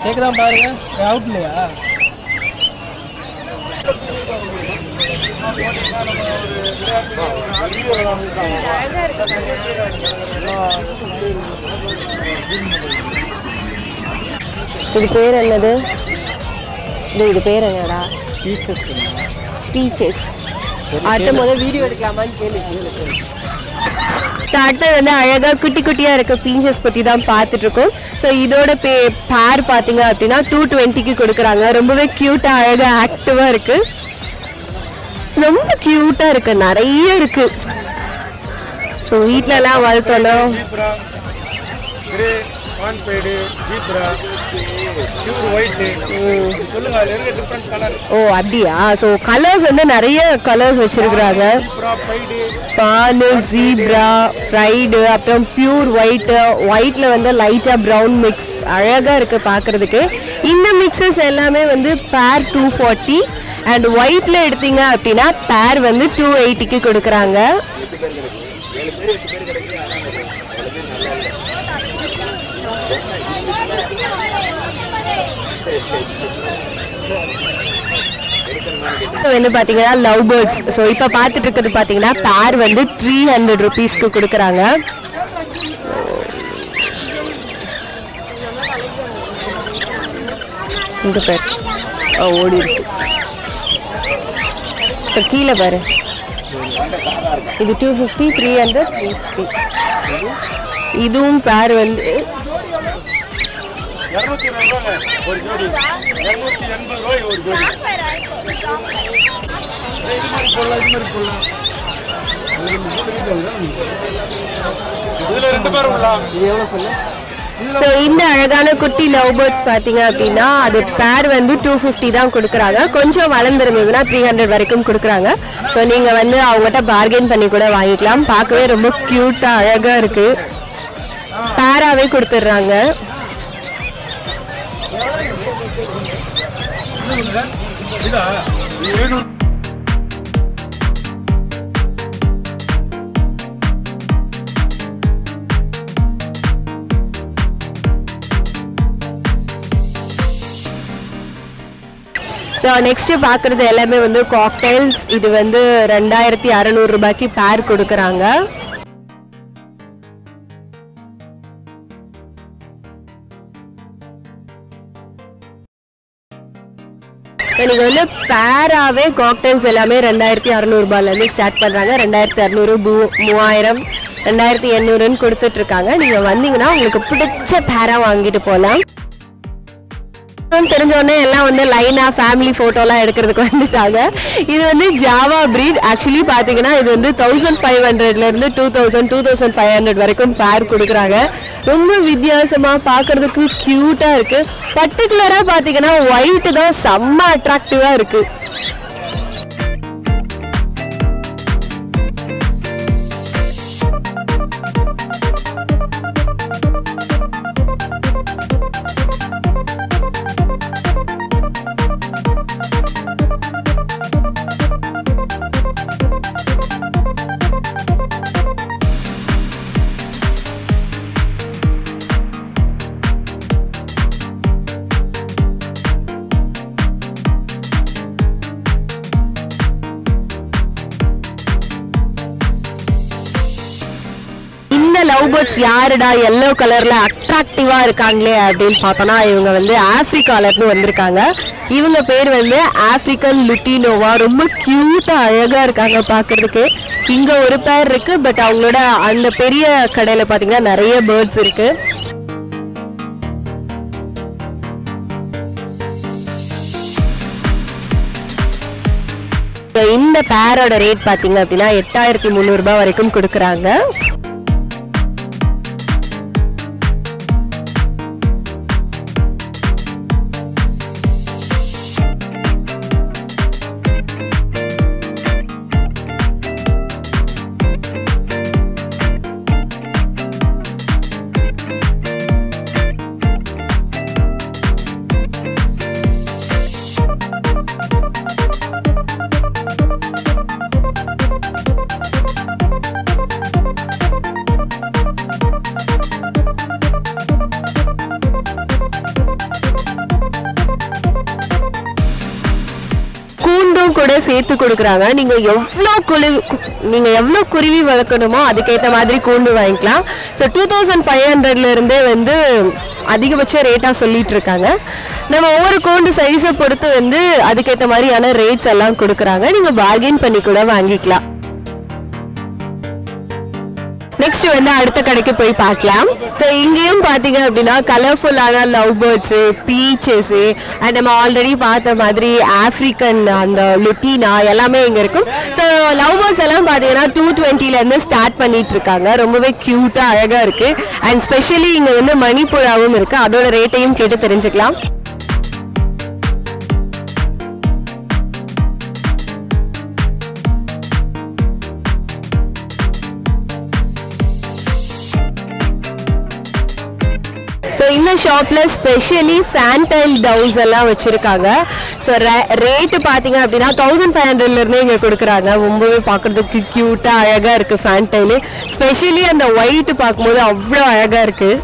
கேக்குதான் பாருங்க அவுட்லையா இது பேர் என்னது? இது பேர் என்னடா? பீச்சஸ். அடுத்த முதல் வீடியோ எடுக்கலாமான்னு கேள்வி. ஸோ அடுத்தது வந்து அழகாக குட்டி குட்டியாக இருக்க பீச்சஸ் பற்றி தான் பார்த்துட்ருக்கோம். ஸோ இதோட பேர் பார்த்தீங்க அப்படின்னா 220க்கு கொடுக்குறாங்க. ரொம்பவே க்யூட்டாக அழகாக ஆக்டிவாக இருக்குது. ரொம்ப க்யூட்டாக இருக்குது, நிறைய இருக்குது. ஸோ வீட்டிலலாம் வளர்த்தோன்னா ஓ அப்படியா? ஸோ கலர்ஸ் வந்து நிறைய கலர்ஸ் வச்சிருக்கிறாங்க. பால், ஜீப்ரா, ஃப்ரைடு, அப்புறம் பியூர் ஒயிட்ல வந்து லைட்டா ப்ரௌன் மிக்ஸ் அழகா இருக்கு பார்க்கறதுக்கு. இந்த மிக்சஸ் எல்லாமே வந்து பேர் 240 அண்ட் ஒயிட்ல எடுத்தீங்க அப்படின்னா பேர் வந்து 280க்கு கொடுக்குறாங்க. வந்து பாத்தீங்கன்னா லவ் பேர்ட்ஸ். ஸோ இப்போ பார்த்துட்டு இருக்கிறது பார்த்தீங்கன்னா பேர் வந்து 300 rupeesக்கு கொடுக்குறாங்க. இந்த பேர் ஓடி இருக்கு. இப்போ கீழே பாரு, இது 250, 300, 350. இதுவும் பேர் வந்து 280 ஒரு ஜோடி, 280 ரூபாய் ஒரு ஜோடி. இதுல ரெண்டு பேர் உள்ளாம். இது எவ்வளவு சொல்லு? ஸோ இந்த அழகான குட்டி லவ் பேர்ட்ஸ் பார்த்தீங்க அப்படின்னா அது பேர் வந்து 250 தான் கொடுக்குறாங்க. கொஞ்சம் வளர்ந்துருந்ததுன்னா 300 வரைக்கும் கொடுக்குறாங்க. ஸோ நீங்கள் வந்து அவங்ககிட்ட பார்கெயின் பண்ணி கூட வாங்கிக்கலாம். பார்க்கவே ரொம்ப க்யூட்டாக அழகாக இருக்குது. பேராகவே கொடுத்துட்றாங்க. ஸோ நெக்ஸ்ட்டு பார்க்குறது எல்லாமே வந்து காக்டைல்ஸ். இது வந்து 2600 ரூபாய்க்கு பேர் கொடுக்குறாங்க. நீங்கள் வந்து பேராகவே காக்டைல்ஸ் எல்லாமே 2600 ரூபாயிலேருந்து ஸ்டார்ட் பண்ணுறாங்க. 2600, 3000, 2800ன்னு கொடுத்துட்ருக்காங்க. நீங்கள் வந்தீங்கன்னா உங்களுக்கு பிடிச்ச பேராக வாங்கிட்டு போகலாம். தெரிஞ்சோடனே எல்லாம் வந்து லைனா ஃபேமிலி போட்டோலாம் எடுக்கிறதுக்கு வந்துட்டாங்க. இது வந்து ஜாவா பிரீட். ஆக்சுவலி பார்த்தீங்கன்னா இது வந்து 1500லேருந்து 2000, 2500 வரைக்கும் பேர் கொடுக்குறாங்க. ரொம்ப வித்தியாசமாக பார்க்குறதுக்கு க்யூட்டாக இருக்குது. பர்டிகுலராக பார்த்தீங்கன்னா ஒயிட்டு தான் செம்ம அட்ராக்டிவாக இருக்குது. லவ் பேர்ட்ஸ் யாருடா எல்லோ கலர்ல அட்ராக்டிவா இருக்காங்களே அப்படின்னு பார்த்தோன்னா இவங்க வந்து ஆப்பிரிக்கால இருந்து வந்திருக்காங்க. இவங்க பேர் வந்து ஆப்பிரிக்கன் லுட்டினோவா. ரொம்ப கியூட்டா அழகா இருக்காங்க பார்க்கறதுக்கு. இங்க ஒரு பேர் இருக்கு, பட் அவங்களோட அந்த பெரிய கடையில பாத்தீங்கன்னா நிறைய பேர்ட்ஸ் இருக்கு. இந்த பேரோட ரேட் பாத்தீங்க அப்படின்னா 8300 ரூபாய் வரைக்கும் கொடுக்குறாங்க. கூட சேர்த்து கொடுக்குறாங்க. நீங்கள் எவ்வளோ குருவி வளர்க்கணுமோ அதுக்கேற்ற மாதிரி கூண்டு வாங்கிக்கலாம். ஸோ 2500 வந்து அதிகபட்ச ரேட்டாக சொல்லிட்டு இருக்காங்க. நம்ம ஒவ்வொரு கூண்டு சைஸை பொறுத்து வந்து அதுக்கேற்ற மாதிரியான ரேட்ஸ் எல்லாம் கொடுக்குறாங்க. நீங்கள் பார்கெயின் பண்ணி கூட வாங்கிக்கலாம். நெக்ஸ்ட் வந்து அடுத்த கடைக்கு போய் பார்க்கலாம். ஸோ இங்கேயும் பார்த்தீங்க அப்படின்னா கலர்ஃபுல்லான லவ் பேர்ட்ஸு, பீச்சஸு அண்ட் நம்ம ஆல்ரெடி பார்த்த மாதிரி ஆஃப்ரிக்கன் அந்த லுட்டினா எல்லாமே இங்கே இருக்கும். ஸோ லவ் பேர்ட்ஸ் எல்லாம் பார்த்தீங்கன்னா 220 ஸ்டார்ட் பண்ணிட்டு இருக்காங்க. ரொம்பவே க்யூட்டாக அழகாக இருக்குது. அண்ட் ஸ்பெஷலி இங்கே வந்து மணிப்புறாவும் இருக்குது. அதோட ரேட்டையும் கேட்டு தெரிஞ்சுக்கலாம். ஸோ இந்த ஷாப்பில் ஸ்பெஷலி ஃபேன்டைல் டவுஸ் எல்லாம் வச்சுருக்காங்க. ஸோ ரேட்டு பார்த்தீங்க அப்படின்னா 1500 இங்கே கொடுக்குறாங்க. ரொம்பவே பார்க்குறதுக்கு க்யூட்டாக அழகாக இருக்குது ஃபேன்டைலு. ஸ்பெஷலி அந்த ஒயிட்டு பார்க்கும்போது அவ்வளோ அழகாக இருக்குது.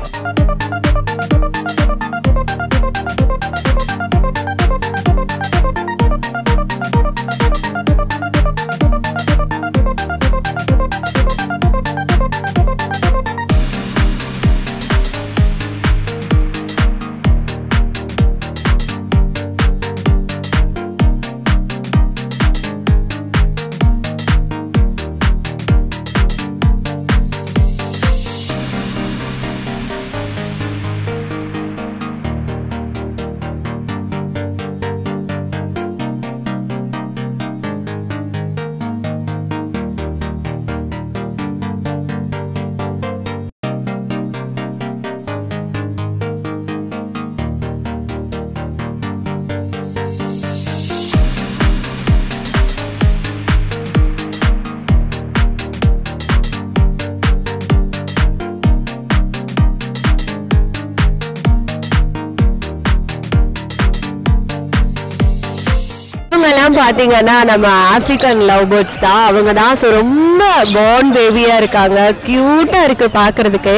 பார்த்தீங்கன்னா நம்ம ஆஃப்ரிக்கன் லவ் பேர்ட்ஸ் தான், அவங்க தான். ஸோ ரொம்ப பார்ன் பேபியாக இருக்காங்க, க்யூட்டாக இருக்குது பார்க்குறதுக்கு.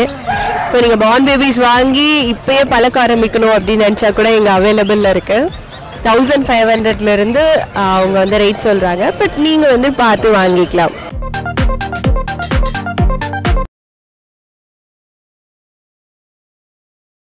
ஸோ நீங்கள் பார்ன் பேபிஸ் வாங்கி இப்போயே பழக்க ஆரம்பிக்கணும் அப்படின்னு நினச்சா கூட இங்கே அவைலபிளில் இருக்குது. 1500 அவங்க வந்து ரேட் சொல்கிறாங்க. பட் நீங்கள் வந்து பார்த்து வாங்கிக்கலாம்.